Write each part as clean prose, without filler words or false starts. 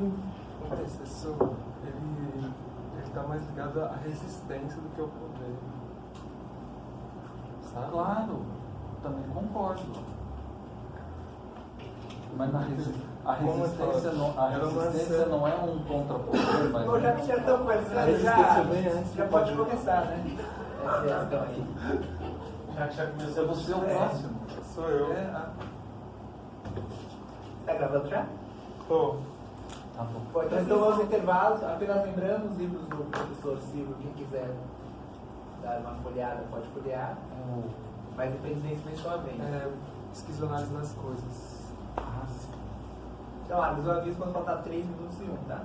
o intercessor, ele está mais ligado à resistência do que ao poder. Sabe? Claro, também concordo. Mas a resistência não é um contrapoder, mas já estão conversando, já pode começar, né? Essa questão aí. Já começou, você é o próximo. Sou eu. Está gravando já? Estou. Tá bom. Então vamos intervalos, apenas lembrando os livros do professor Silvio, quem quiser dar uma folheada, pode folhear, mas depende nem só a vez. Esquizoanálise das coisas. Então, mas eu aviso quando faltar 3 minutos e 1, tá?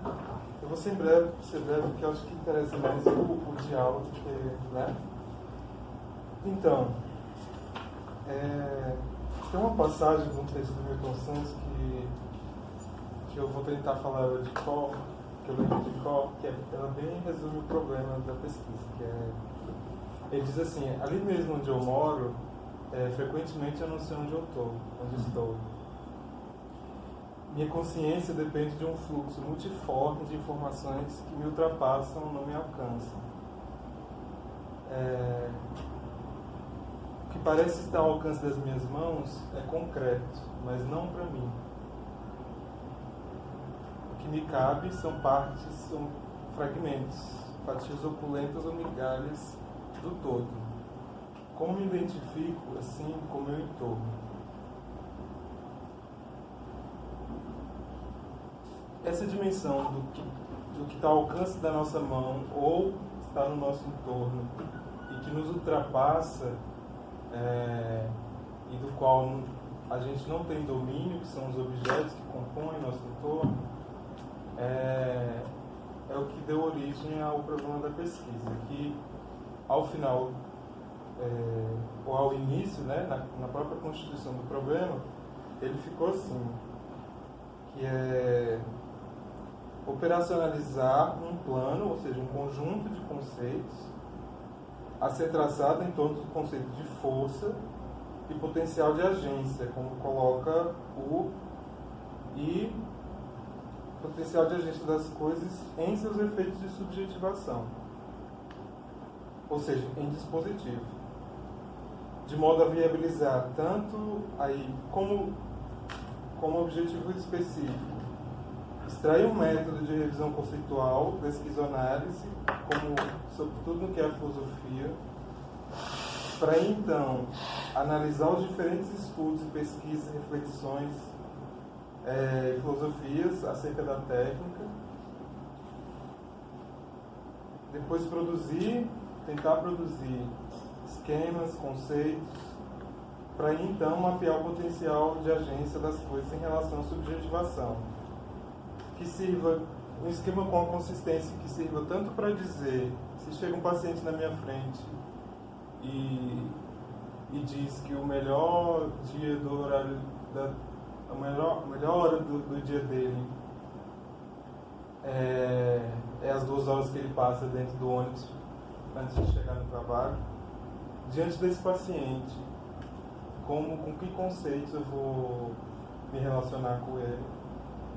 Eu vou ser breve, porque eu acho que interessa mais o diálogo, porque, né? Então, tem uma passagem de um texto do Milton Santos que eu vou tentar falar ela de cor, que eu lembro de cor, que ela bem resume o problema da pesquisa, que ele diz assim: ali mesmo onde eu moro, frequentemente eu não sei onde estou. Minha consciência depende de um fluxo multiforme de informações que me ultrapassam, não me alcançam. O que parece estar ao alcance das minhas mãos é concreto, mas não para mim. O que me cabe são fragmentos, fatias opulentas ou migalhas do todo. Como me identifico, assim como meu entorno. Essa dimensão do que está ao alcance da nossa mão ou está no nosso entorno e que nos ultrapassa e do qual a gente não tem domínio, que são os objetos que compõem nosso entorno, é o que deu origem ao problema da pesquisa, que ao final, ou ao início, né, na própria constituição do problema, ele ficou assim, que é operacionalizar um plano, ou seja, um conjunto de conceitos a ser traçado em torno do conceito de força e potencial de agência, como coloca e potencial de agência das coisas em seus efeitos de subjetivação, ou seja, em dispositivo, de modo a viabilizar tanto aí como objetivo específico extrair um método de revisão conceitual da esquizoanálise, como sobretudo no que é a filosofia, para então analisar os diferentes estudos, pesquisas, reflexões, filosofias acerca da técnica, depois tentar produzir esquemas, conceitos, para então mapear o potencial de agência das coisas em relação à subjetivação, que sirva um esquema com a consistência que sirva tanto para dizer, se chega um paciente na minha frente e diz que o melhor dia do horário a melhor hora do dia dele é as 2 horas que ele passa dentro do ônibus antes de chegar no trabalho. Diante desse paciente, com que conceitos eu vou me relacionar com ele,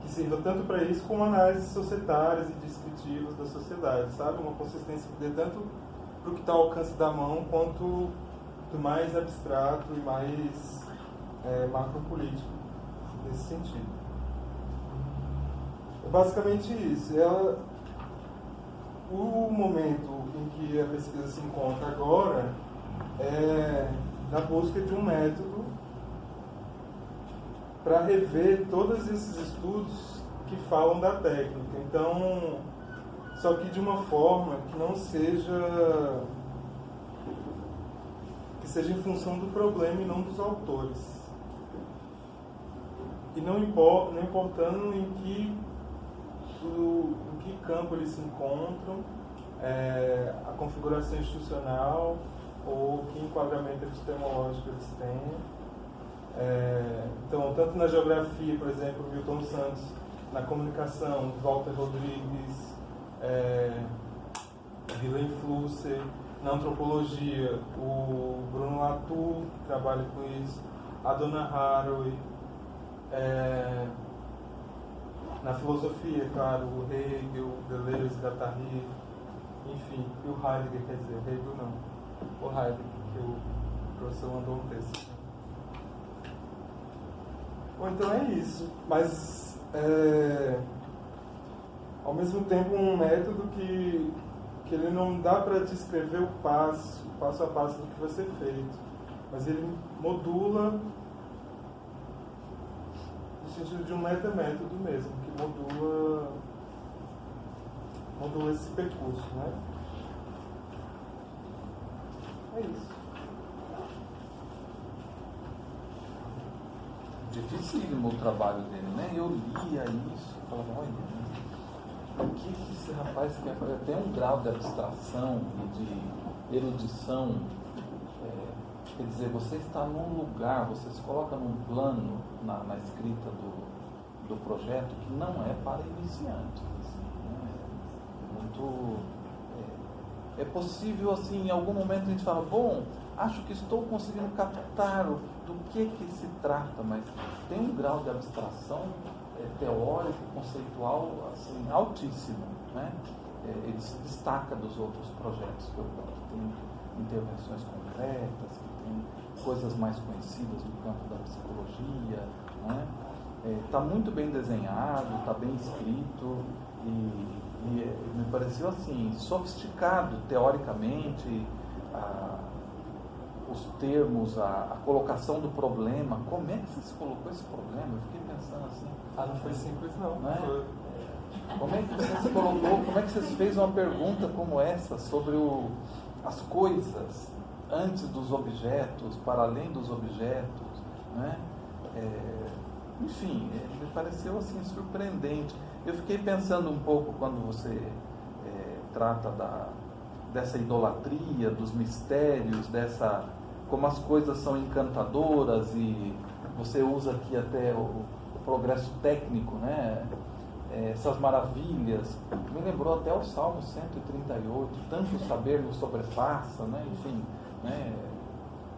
que sirva tanto para isso como análises societárias e descritivas da sociedade, sabe? Uma consistência que dê tanto para o que está ao alcance da mão quanto do mais abstrato e mais macropolítico nesse sentido. É basicamente isso. O momento em que a pesquisa se encontra agora é na busca de um método para rever todos esses estudos que falam da técnica. Então, só que de uma forma que não seja... que seja em função do problema e não dos autores. E não importando em que campo eles se encontram, a configuração institucional ou que enquadramento epistemológico eles têm. Então, tanto na geografia, por exemplo, Milton Santos, na comunicação, Walter Rodrigues, Willem Flusser, na antropologia, o Bruno Latour, que trabalha com isso, a Donna Haraway, Na filosofia, claro, o Hegel, Deleuze, Guattari, enfim, e o Heidegger, quer dizer, o Hegel não, o Heidegger, que o professor mandou um texto. Ou então é isso, mas ao mesmo tempo um método que ele não dá para descrever o passo a passo do que vai ser feito, mas ele modula no sentido de um metamétodo mesmo, que modula esse percurso, né? É isso. Dificílimo o trabalho dele, né? Eu lia isso e falava, olha, o que esse rapaz quer fazer? Tem um grau de abstração e de erudição, quer dizer, você está num lugar, você se coloca num plano na escrita do projeto que não é para iniciantes. Assim, né? É possível, assim, em algum momento a gente fala, bom, acho que estou conseguindo captar do que se trata, mas tem um grau de abstração teórico, conceitual, assim, altíssimo, né? Ele se destaca dos outros projetos que tem intervenções concretas, que tem coisas mais conhecidas do campo da psicologia, né? Está muito bem desenhado, está bem escrito e me pareceu assim, sofisticado teoricamente, os termos, a colocação do problema. Como é que você se colocou esse problema? Eu fiquei pensando assim. Não foi simples não. Né? Como é que você se colocou, como é que você fez uma pergunta como essa sobre as coisas antes dos objetos, para além dos objetos, né? Enfim, me pareceu assim surpreendente. Eu fiquei pensando um pouco quando você trata dessa idolatria, dos mistérios, como as coisas são encantadoras, e você usa aqui até o progresso técnico, né? Essas maravilhas, me lembrou até o Salmo 138, tanto saber nos sobrepassa, né? Enfim, né?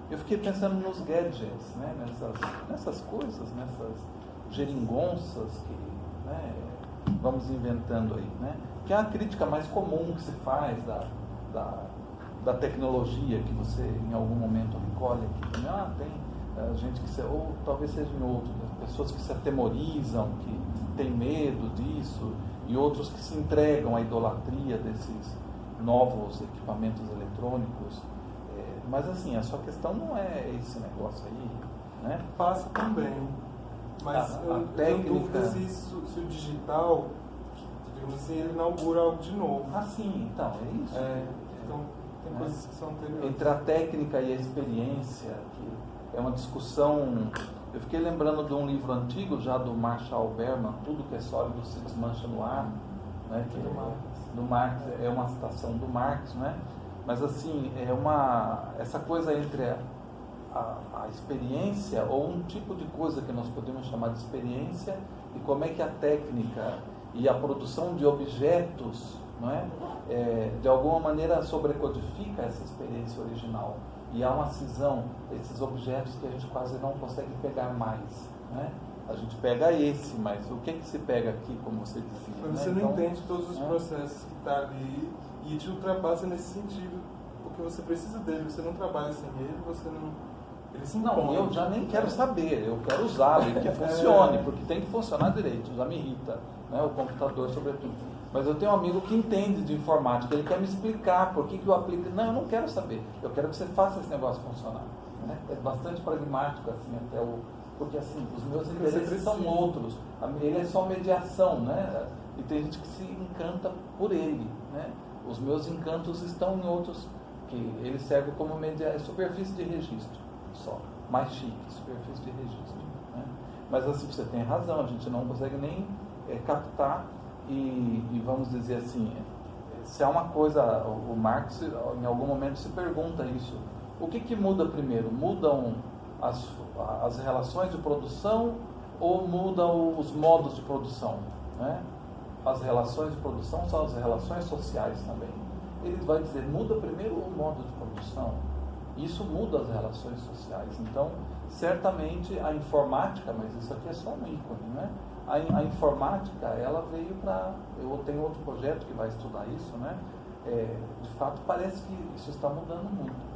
Eu fiquei pensando nos gadgets, né? nessas coisas, nessas geringonças que, né, vamos inventando aí, né? Que é a crítica mais comum que se faz da tecnologia, que você em algum momento recolhe aqui. Tem gente que ou talvez seja em outros, pessoas que se atemorizam, que têm medo disso, e outros que se entregam à idolatria desses novos equipamentos eletrônicos. Mas assim, a sua questão não é esse negócio aí, né? Passa também, mas eu tenho dúvida se o digital, digamos assim, ele inaugura algo de novo. Sim, então, é isso. Então, tem coisas que são anteriores. Entre a técnica e a experiência, que é uma discussão. Eu fiquei lembrando de um livro antigo, já do Marshall Berman, Tudo que é sólido se desmancha no ar, né? Que do Marx, é uma citação do Marx, né? Mas assim, essa coisa entre a experiência, ou um tipo de coisa que nós podemos chamar de experiência, e como é que a técnica e a produção de objetos, não é? De alguma maneira sobrecodifica essa experiência original. E há uma cisão, esses objetos que a gente quase não consegue pegar mais, né? A gente pega esse, mas o que se pega aqui, como você dizia? Mas você não entende todos os processos que estão ali e te ultrapassa nesse sentido, porque você precisa dele, você não trabalha sem ele, você não... Ele se impõe. Não, eu já nem quero saber, eu quero usá-lo e que funcione, porque tem que funcionar direito, já me irrita, né? O computador sobretudo. Mas eu tenho um amigo que entende de informática, ele quer me explicar por que eu aplico. Não, eu não quero saber, eu quero que você faça esse negócio funcionar, né? É bastante pragmático, assim, porque assim, os meus interesses são outros, ele é só mediação, né? E tem gente que se encanta por ele, né? Os meus encantos estão em outros, que ele serve como superfície de registro só, mais chique, superfície de registro, né? Mas assim, você tem razão, a gente não consegue nem captar e vamos dizer assim, se há uma coisa, o Marx em algum momento se pergunta isso, o que muda primeiro? Mudam as relações de produção ou mudam os modos de produção, né? As relações de produção são as relações sociais também. Ele vai dizer, muda primeiro o modo de produção. Isso muda as relações sociais. Então, certamente a informática, mas isso aqui é só um ícone, né? A informática, ela veio para... Eu tenho outro projeto que vai estudar isso, né? De fato, parece que isso está mudando muito.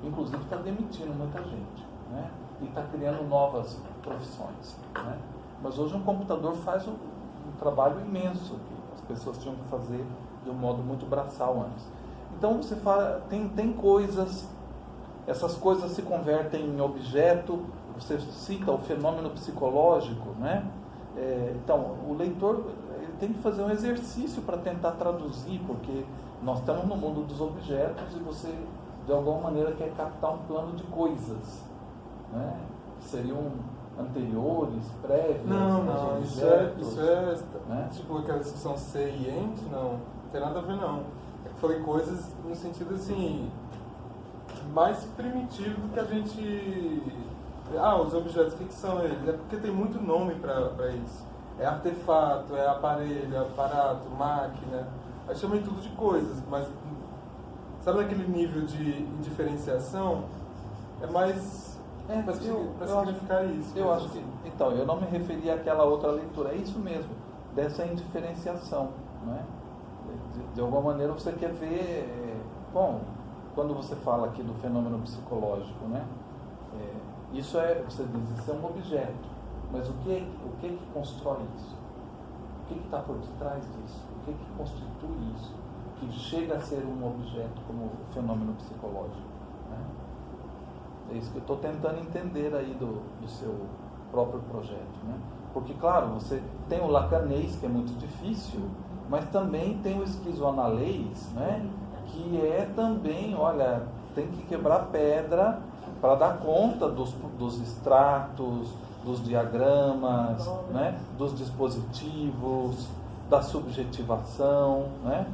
Inclusive, está demitindo muita gente, né? E está criando novas profissões, né? Mas hoje um computador faz um trabalho imenso que as pessoas tinham que fazer de um modo muito braçal antes. Então, você fala, tem coisas... Essas coisas se convertem em objeto. Você cita o fenômeno psicológico, né? Então, o leitor ele tem que fazer um exercício para tentar traduzir, porque nós estamos no mundo dos objetos e você, de alguma maneira, quer captar um plano de coisas, né? Que seriam anteriores, prévias. Não, objetos, isso é né? tipo aquela discussão ser e ente, não tem nada a ver, não. Eu falei coisas no sentido assim, mais primitivo do que a gente... os objetos, o que são eles? É porque tem muito nome para isso. É artefato, é aparelho, é aparato, máquina. Aí chamei tudo de coisas, mas sabe naquele nível de indiferenciação? É mais para significar isso. Eu acho que... Então, eu não me referi àquela outra leitura. É isso mesmo, dessa indiferenciação, né? De alguma maneira você quer ver... Bom, quando você fala aqui do fenômeno psicológico, né? Isso você diz, isso é um objeto. Mas o que constrói isso? O que está por detrás disso? O que constitui isso? Que chega a ser um objeto como o fenômeno psicológico, né? É isso que eu estou tentando entender aí do seu próprio projeto, né? Porque, claro, você tem o lacanês, que é muito difícil, mas também tem o esquizoanalês, né? Que é também, olha, tem que quebrar pedra para dar conta dos extratos, dos diagramas, né? Dos dispositivos, da subjetivação, né?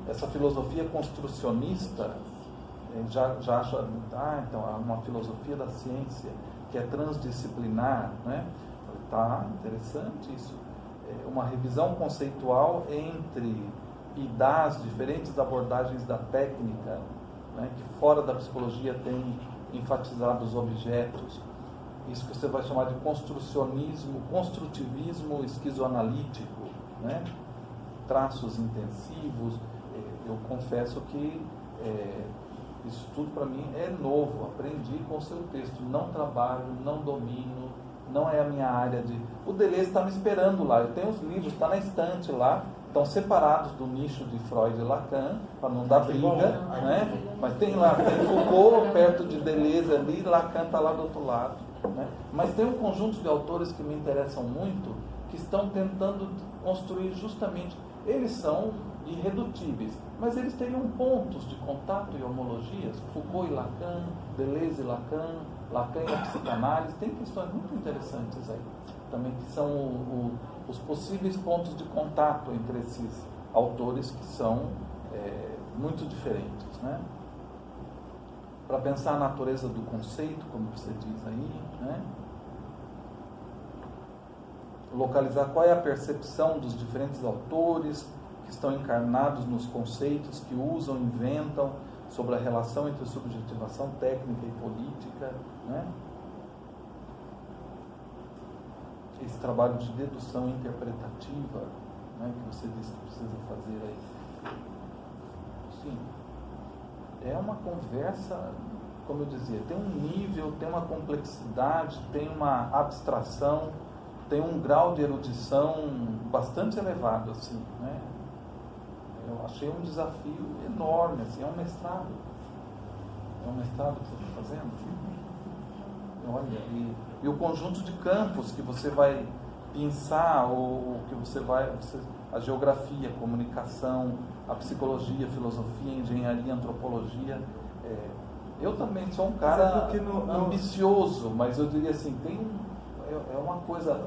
Essa filosofia construcionista já acha, então é uma filosofia da ciência que é transdisciplinar, né? Tá interessante isso. Uma revisão conceitual entre e das diferentes abordagens da técnica, né, que fora da psicologia tem enfatizado os objetos. Isso que você vai chamar de construtivismo esquizoanalítico, né? Traços intensivos. Eu confesso que isso tudo para mim é novo. Aprendi com o seu texto. Não trabalho, não domino, não é a minha área de... O Deleuze está me esperando lá. Eu tenho os livros, está na estante lá. Estão separados do nicho de Freud e Lacan, para não dar briga, né? Mas tem lá, tem Foucault perto de Deleuze ali, Lacan está lá do outro lado, né? Mas tem um conjunto de autores que me interessam muito, que estão tentando construir justamente, eles são irredutíveis, mas eles teriam pontos de contato e homologias, Foucault e Lacan, Deleuze e Lacan, Lacan e a psicanálise, tem questões muito interessantes aí, também que são os possíveis pontos de contato entre esses autores que são muito diferentes, né? Para pensar a natureza do conceito, como você diz aí, né? Localizar qual é a percepção dos diferentes autores que estão encarnados nos conceitos que usam, inventam sobre a relação entre subjetivação técnica e política, né? Esse trabalho de dedução interpretativa, né, que você disse que precisa fazer aí. Sim, é uma conversa, como eu dizia, tem um nível, tem uma complexidade, tem uma abstração, tem um grau de erudição bastante elevado, assim, né? Eu achei um desafio enorme, assim, é um mestrado. É um mestrado que você está fazendo? Olha, e o conjunto de campos que você vai pensar, ou que a geografia, a comunicação, a psicologia, a filosofia, a engenharia, a antropologia. Eu também sou um cara ambicioso, mas eu diria assim, é uma coisa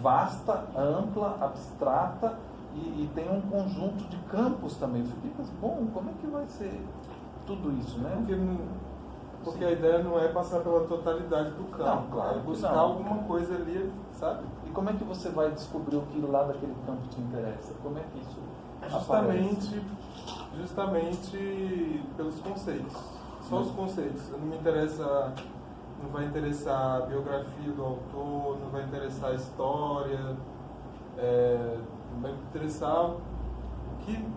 vasta, ampla, abstrata, e tem um conjunto de campos também. Eu fiquei pensando, bom, como é que vai ser tudo isso, né? Porque a ideia não é passar pela totalidade do campo, não, claro, é buscar alguma coisa ali, sabe? E como é que você vai descobrir o que lá daquele campo te interessa? Como é que isso Justamente pelos conceitos. Só os conceitos. Não me interessa, não vai interessar a biografia do autor, não vai interessar a história, vai interessar o que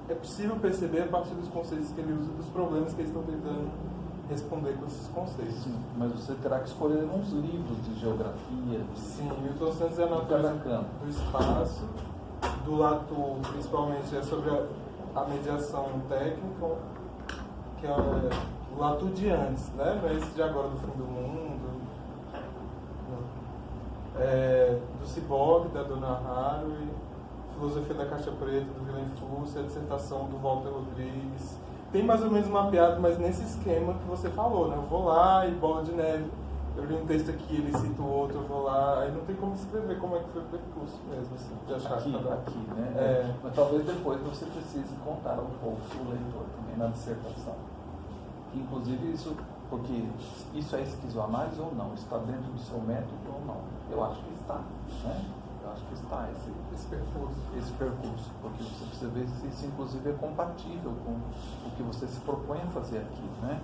é possível perceber a partir dos conceitos que ele usa, dos problemas que eles estão tentando responder com esses conceitos. Sim, mas você terá que escolher uns livros de geografia. Sim, Milton Santos é a natureza do espaço, do Latour, principalmente, é sobre a mediação técnica, que é o Latour de antes, né? Não é esse de agora do fim do mundo. Do Cyborg, da Donna Haraway, Filosofia da Caixa Preta, do Vilém Fursi, a dissertação do Walter Rodrigues. Tem mais ou menos mapeado, mas nesse esquema que você falou, né? Eu vou lá e bola de neve. Eu li um texto aqui, ele cita o outro, eu vou lá. Aí não tem como escrever como é que foi o percurso mesmo, assim, de achar aqui, cada... aqui, né? Mas talvez depois você precise contar um pouco para o leitor também na dissertação. Inclusive isso, porque isso é esquizoanálise ou não? Está dentro do seu método ou não? Eu acho que está, né? Eu acho que está esse percurso, porque você precisa ver se isso inclusive é compatível com o que você se propõe a fazer aqui, né?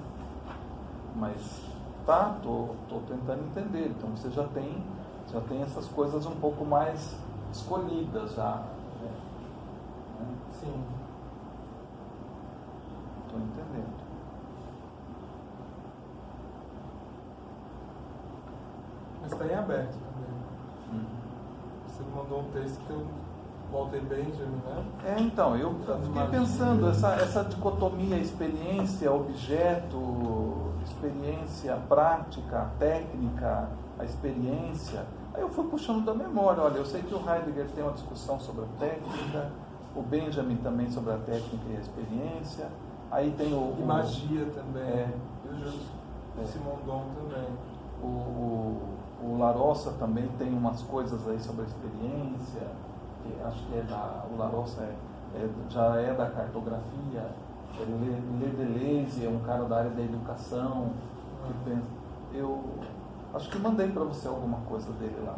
Mas tô tentando entender, então você já tem essas coisas um pouco mais escolhidas já, né? Sim. Estou entendendo. Mas está em aberto também. Você mandou um texto que eu Walter Benjamin, né? Então, eu fiquei pensando, essa dicotomia experiência, objeto, experiência prática, técnica, a experiência. Aí eu fui puxando da memória, olha, eu sei que o Heidegger tem uma discussão sobre a técnica, o Benjamin também sobre a técnica e a experiência, aí tem E magia também, e o Simondon também. O Larossa também tem umas coisas aí sobre a experiência, que acho que o Larossa já é da cartografia, Le Deleuze é um cara da área da educação, que pensa, eu acho que mandei para você alguma coisa dele lá,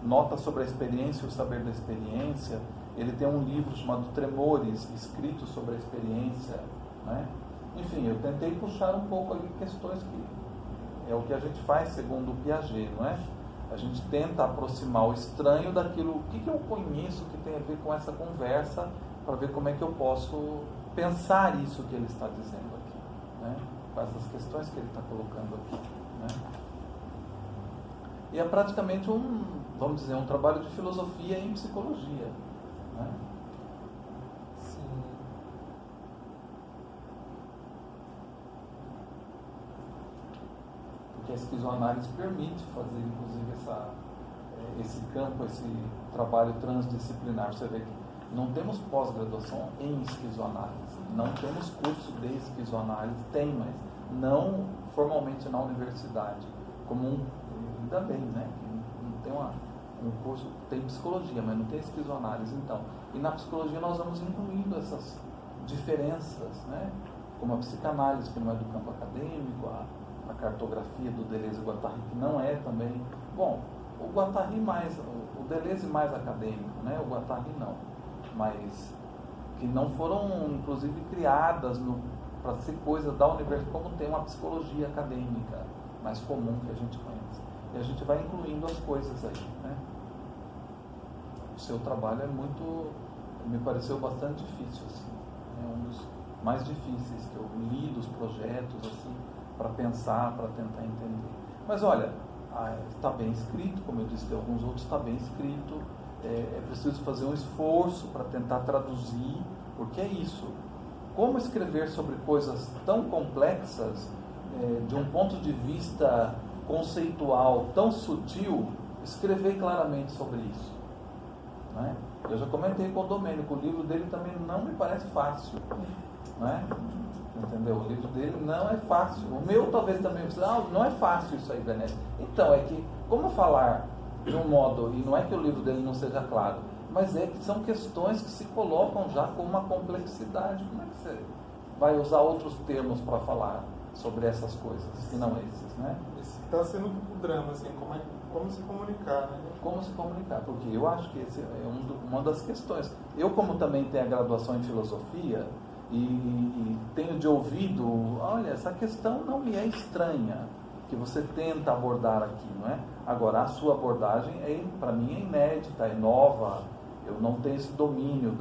Nota sobre a experiência e o saber da experiência. Ele tem um livro chamado Tremores, escrito sobre a experiência, né? Enfim, eu tentei puxar um pouco ali questões que é o que a gente faz segundo o Piaget, não é? A gente tenta aproximar o estranho daquilo, o que eu conheço que tem a ver com essa conversa, para ver como é que eu posso pensar isso que ele está dizendo aqui, né? Com essas questões que ele está colocando aqui, né? E é praticamente vamos dizer, um trabalho de filosofia em psicologia, né? Sim. Que a esquizoanálise permite fazer, inclusive, esse campo, esse trabalho transdisciplinar. Você vê que não temos pós-graduação em esquizoanálise, não temos curso de esquizoanálise, tem, mas não formalmente na universidade, ainda bem, né? Não tem um curso, tem psicologia, mas não tem esquizoanálise, então. E na psicologia nós vamos incluindo essas diferenças, né? Como a psicanálise, que não é do campo acadêmico, a cartografia do Deleuze e Guattari, que não é também... Bom, o Guattari o Deleuze mais acadêmico, né? O Guattari não. Mas que não foram, inclusive, criadas para ser coisas da universidade, como tem uma psicologia acadêmica mais comum que a gente conhece. E a gente vai incluindo as coisas aí, né? O seu trabalho me pareceu bastante difícil, assim. É um dos mais difíceis que eu li dos projetos, assim, para pensar, para tentar entender. Mas olha, está bem escrito, como eu disse, tem alguns outros, está bem escrito, é preciso fazer um esforço para tentar traduzir, porque é isso. Como escrever sobre coisas tão complexas, de um ponto de vista conceitual tão sutil, escrever claramente sobre isso, né? Eu já comentei com o Domênico, o livro dele também não me parece fácil, né? Entendeu? O livro dele não é fácil. O meu talvez também, não é fácil isso aí, Bené. Então, é que, como falar de um modo, e não é que o livro dele não seja claro, mas é que são questões que se colocam já com uma complexidade. Como é que você vai usar outros termos para falar sobre essas coisas, que não esses, né? Esse está sendo o drama, assim, como se comunicar, né? Como se comunicar, porque eu acho que esse é uma das questões. Eu, como também tenho a graduação em filosofia, e tenho de ouvido, olha, essa questão não me é estranha, que você tenta abordar aqui, não é? Agora, a sua abordagem, para mim, é inédita, é nova, eu não tenho esse domínio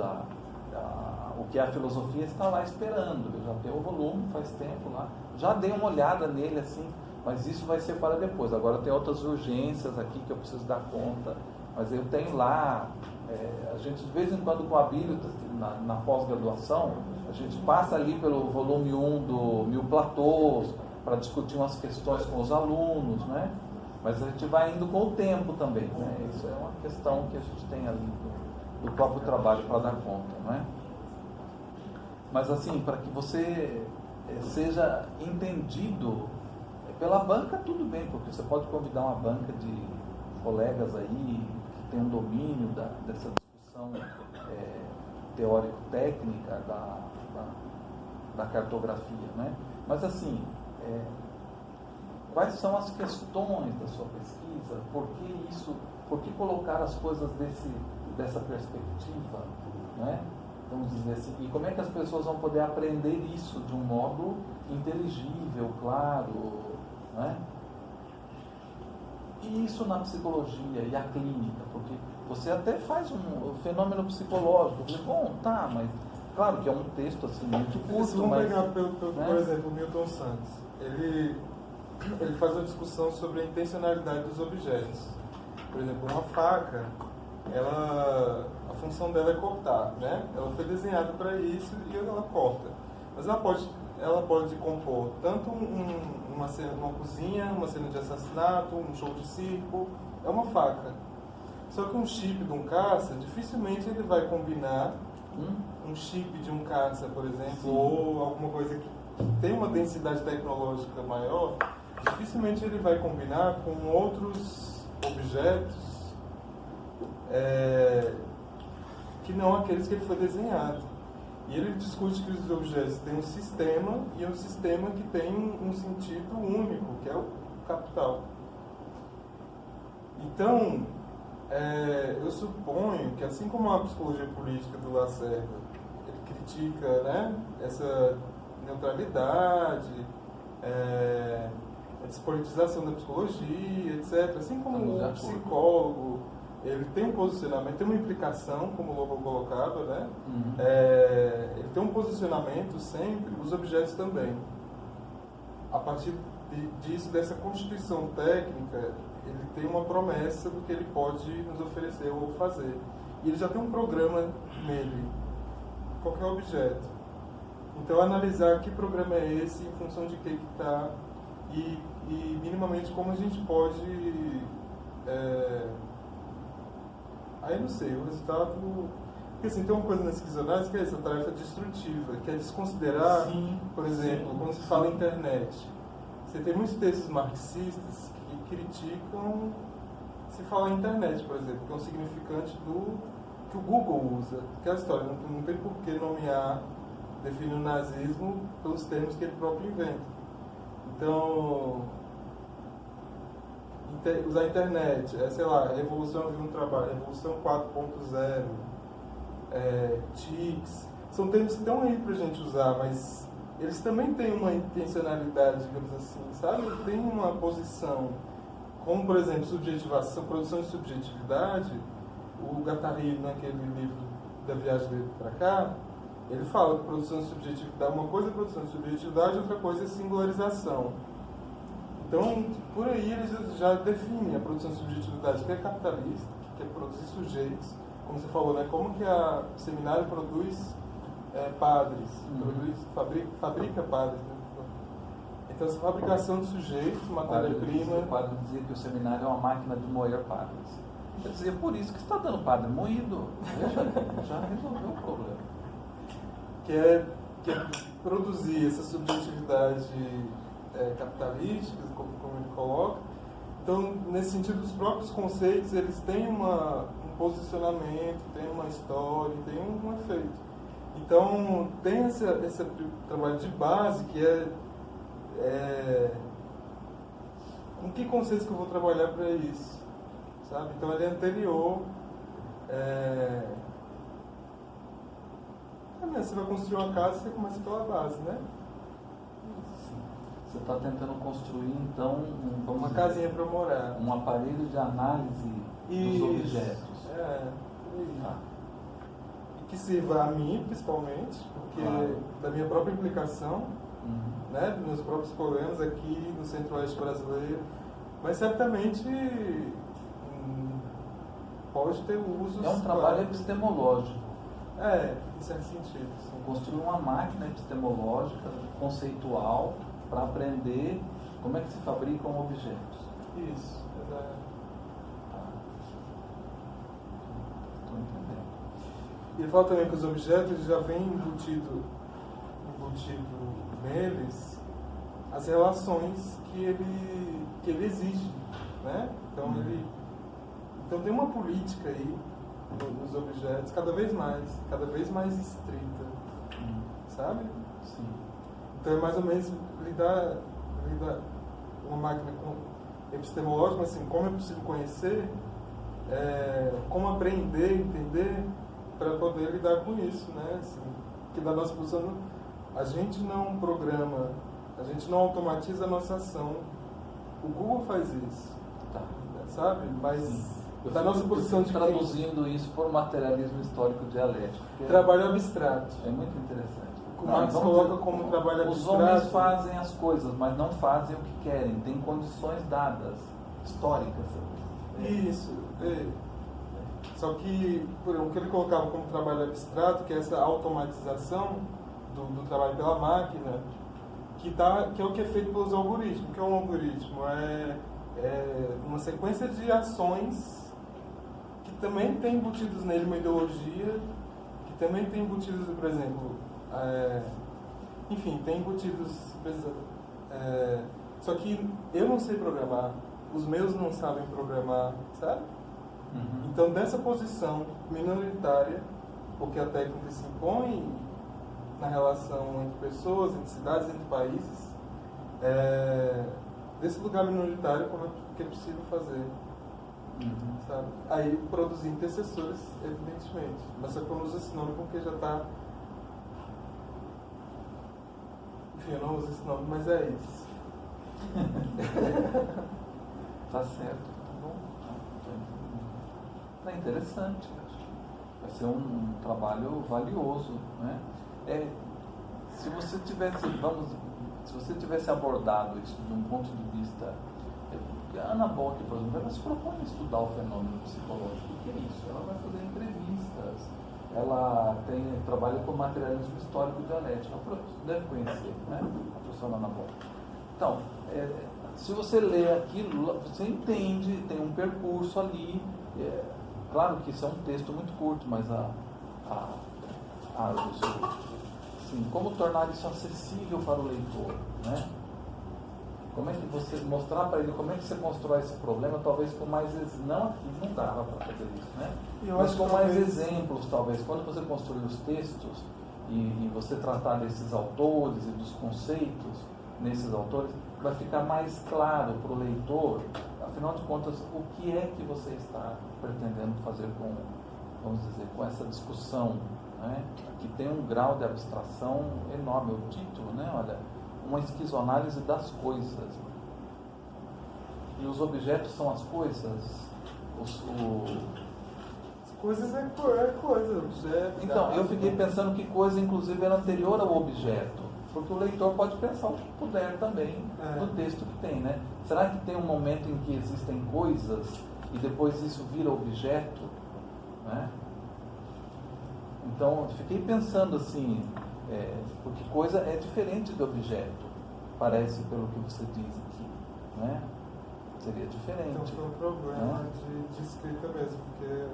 o que a filosofia está lá esperando. Eu já tenho o volume faz tempo lá, já dei uma olhada nele assim, mas isso vai ser para depois. Agora tem outras urgências aqui que eu preciso dar conta, mas eu tenho lá, a gente de vez em quando com a Bíblia, na pós-graduação, a gente passa ali pelo volume 1 do Mil Platôs, para discutir umas questões com os alunos, né? Mas a gente vai indo com o tempo também, né? Isso é uma questão que a gente tem ali do próprio trabalho para dar conta, não é? Mas assim, para que você seja entendido pela banca, tudo bem, porque você pode convidar uma banca de colegas aí que tem um domínio dessa discussão teórico-técnica da cartografia, né? Mas assim, quais são as questões da sua pesquisa? Por que colocar as coisas dessa perspectiva, né? Vamos dizer assim, e como é que as pessoas vão poder aprender isso de um modo inteligível, claro, né? E isso na psicologia e a clínica, porque você até faz um fenômeno psicológico, bom, tá, mas claro que é um texto assim muito curto, vamos mas... pegar, né? por exemplo, o Milton Santos. Ele faz uma discussão sobre a intencionalidade dos objetos. Por exemplo, uma faca, a função dela é cortar, né? Ela foi desenhada para isso e ela corta. Mas ela pode compor tanto uma cozinha, uma cena de assassinato, um show de circo, é uma faca. Só que um chip de um caça, dificilmente ele vai combinar um chip de um caça, por exemplo, sim, ou alguma coisa que tem uma densidade tecnológica maior, dificilmente ele vai combinar com outros objetos que não aqueles que ele foi desenhado. E ele discute que os objetos têm um sistema, e é um sistema que tem um sentido único, que é o capital. Então, eu suponho que, assim como a psicologia política do Lacerda, ele critica, né, essa neutralidade, a despolitização da psicologia, etc. Assim como o psicólogo, ele tem um posicionamento, tem uma implicação, como o Lobo colocava, né? Ele tem um posicionamento sempre, os objetos também. A partir disso, dessa constituição técnica, ele tem uma promessa do que ele pode nos oferecer ou fazer. E ele já tem um programa nele, qualquer objeto. Então, analisar que programa é esse, em função de que está, e minimamente como a gente pode... aí não sei, o resultado... Porque assim, tem uma coisa na esquizoanálise que é essa tarefa destrutiva, que é desconsiderar, sim, por exemplo, sim, quando se fala internet. Você tem muitos textos marxistas que criticam se fala internet, por exemplo, que é um significante que o Google usa. Que é a história, não tem por que nomear, definir o nazismo pelos termos que ele próprio inventa. Então, usar a internet, sei lá, revolução eu vi um trabalho, revolução 4.0, TICs, são termos que estão aí pra gente usar, mas eles também têm uma intencionalidade, digamos assim, sabe? Tem uma posição, como por exemplo, subjetivação, produção de subjetividade. O Guattari, naquele livro da viagem dele para cá, ele fala que produção de subjetividade, uma coisa é produção de subjetividade, outra coisa é singularização. Então, por aí eles já definem a produção de subjetividade, que é capitalista, que é produzir sujeitos, como você falou, né? Como que a seminário produz padres, fabrica padres, né? Então, essa fabricação de sujeitos, matéria-prima... O padre dizia que o seminário é uma máquina de moer padres. Eu dizia, por isso que está dando padre moído. Já resolveu o problema. Que é produzir essa subjetividade capitalística, como ele coloca. Então, nesse sentido, os próprios conceitos, eles têm um posicionamento, têm uma história, têm um efeito. Então, tem esse trabalho de base que com que conceitos que eu vou trabalhar para isso, sabe? Então, ele é anterior, né? Você vai construir uma casa, você começa pela base, né? Você está tentando construir, então, Uma casinha para morar. um aparelho de análise dos objetos. É, Tá. e que sirva a mim, principalmente, porque Claro. da minha própria implicação, Uhum. né, dos meus próprios problemas aqui no centro-oeste brasileiro, mas certamente pode ter usos. É um trabalho epistemológico. Em certo sentido. Sim. Construir uma máquina epistemológica, conceitual, para aprender como é que se fabricam objetos. Isso, exato. Estou entendendo. E ele fala também que os objetos já vêm embutido neles as relações que ele exige, né? Então tem uma política aí nos objetos cada vez mais estrita, sabe? Sim. Então é mais ou menos lidar uma máquina epistemológica, mas assim, como é possível conhecer, como aprender, entender, para poder lidar com isso, né? Assim, que da nossa posição, a gente não programa, a gente não automatiza a nossa ação. O Google faz isso, Tá. sabe? Mas Eu da nossa posição de traduzindo isso por materialismo histórico dialético. trabalho abstrato. É muito interessante. O Marx coloca como trabalho os abstrato. homens fazem as coisas, mas não fazem o que querem. Tem condições dadas, históricas. Isso. Só que o que ele colocava como trabalho abstrato, que é essa automatização do trabalho pela máquina, que é o que é feito pelos algoritmos. O que é um algoritmo? É uma sequência de ações que também tem embutidos nele uma ideologia, que também tem embutidos, por exemplo, enfim, tem embutidos, só que eu não sei programar, os meus não sabem programar, sabe? Uhum. Então, dessa posição minoritária, porque a técnica se impõe na relação entre pessoas, entre cidades, entre países, desse lugar minoritário, como é que é possível fazer? Uhum. Sabe? Aí, produzir intercessores, evidentemente. Mas só que eu não uso esse nome porque já está... Enfim, eu não uso esse nome, mas é isso. Tá certo. Tá bom. É interessante. Vai ser um trabalho valioso, né? Se você tivesse abordado isso de um ponto de vista... A Ana Bock, por exemplo, ela se propõe a estudar o fenômeno psicológico. O que é isso? Ela vai fazer entrevistas, ela trabalha com materialismo histórico dialético. Você deve conhecer, né? A professora Ana Bock. Então, se você lê aquilo, você entende, tem um percurso ali. Claro que isso é um texto muito curto, mas assim, como tornar isso acessível para o leitor, né? Como é que você mostrar para ele como é que você constrói esse problema, talvez com mais não dava para fazer isso, né? Mas com mais exemplos, talvez. Quando você construir os textos e você tratar desses autores e dos conceitos nesses autores, vai ficar mais claro para o leitor, afinal de contas, o que é que você está pretendendo fazer com essa discussão, né? Que tem um grau de abstração enorme. O título, né? Olha, uma esquizoanálise das coisas. E os objetos são as coisas? As coisas é coisa, objeto. Então, eu fiquei pensando que coisa, inclusive, era anterior ao objeto. Porque o leitor pode pensar o que puder também no texto que tem, né? Será que tem um momento em que existem coisas e depois isso vira objeto? Né? Então, fiquei pensando assim... porque coisa é diferente de objeto, parece pelo que você diz aqui, né? Seria diferente. Então foi um problema de escrita mesmo, porque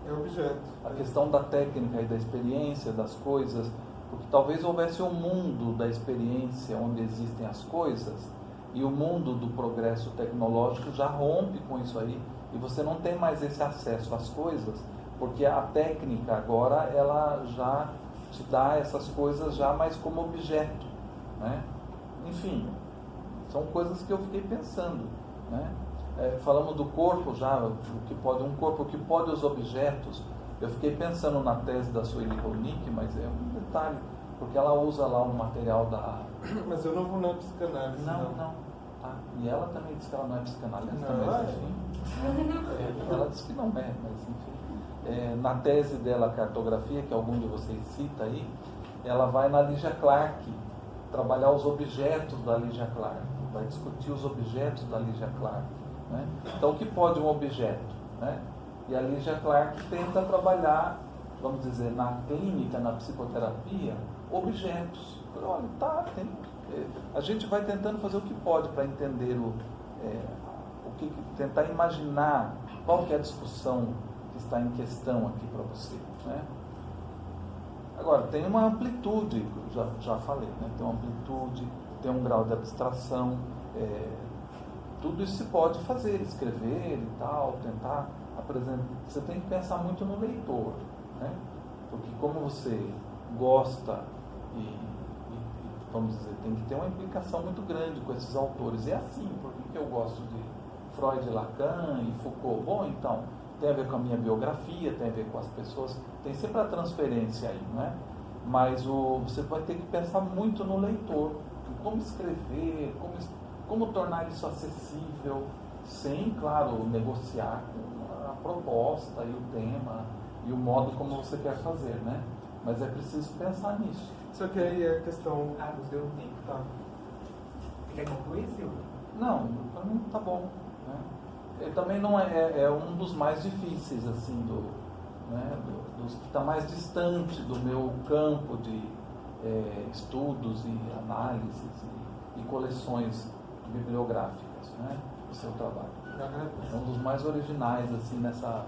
é objeto. A questão da técnica e da experiência das coisas, porque talvez houvesse um mundo da experiência onde existem as coisas e o mundo do progresso tecnológico já rompe com isso aí e você não tem mais esse acesso às coisas, porque a técnica agora ela já te dá essas coisas já mais como objeto, né? Enfim, são coisas que eu fiquei pensando, né? Falamos do corpo já, o que pode os objetos, Eu fiquei pensando na tese da Sueli Ronick, mas é um detalhe, porque ela usa lá um material da... Mas eu não vou na psicanálise. Não. Tá. E ela também diz que ela não é psicanalista, Não, mas enfim. Ela diz que não é, mas enfim. Na tese dela, Cartografia, que algum de vocês cita aí, ela vai na Lygia Clark, trabalhar os objetos da Lygia Clark, vai discutir os objetos da Lygia Clark. Né? Então, o que pode um objeto? Né? E a Lygia Clark tenta trabalhar, vamos dizer, na clínica, na psicoterapia, objetos. Olha, a gente vai tentando fazer o que pode para entender tentar imaginar qual que é a discussão que está em questão aqui para você. Né? Agora, tem uma amplitude, já falei, né? Tem uma amplitude, tem um grau de abstração, tudo isso se pode fazer, escrever e tal, tentar apresentar. Você tem que pensar muito no leitor, né? Porque como você gosta vamos dizer, tem que ter uma implicação muito grande com esses autores. É assim, porque eu gosto de Freud, Lacan e Foucault. Bom, então, tem a ver com a minha biografia, tem a ver com as pessoas, tem sempre a transferência aí, não é? Mas você vai ter que pensar muito no leitor, em como escrever, como tornar isso acessível, sem, claro, negociar com a proposta e o tema e o modo como você quer fazer, né? Mas é preciso pensar nisso. Só que aí é questão... Você deu um tempo. Tá. Quer concluir, Silvio? Não, para mim tá bom. Né? Ele também não é um dos mais difíceis, assim, dos que está mais distante do meu campo de estudos e análises e coleções bibliográficas, né? Do seu trabalho. É um dos mais originais, assim, nessa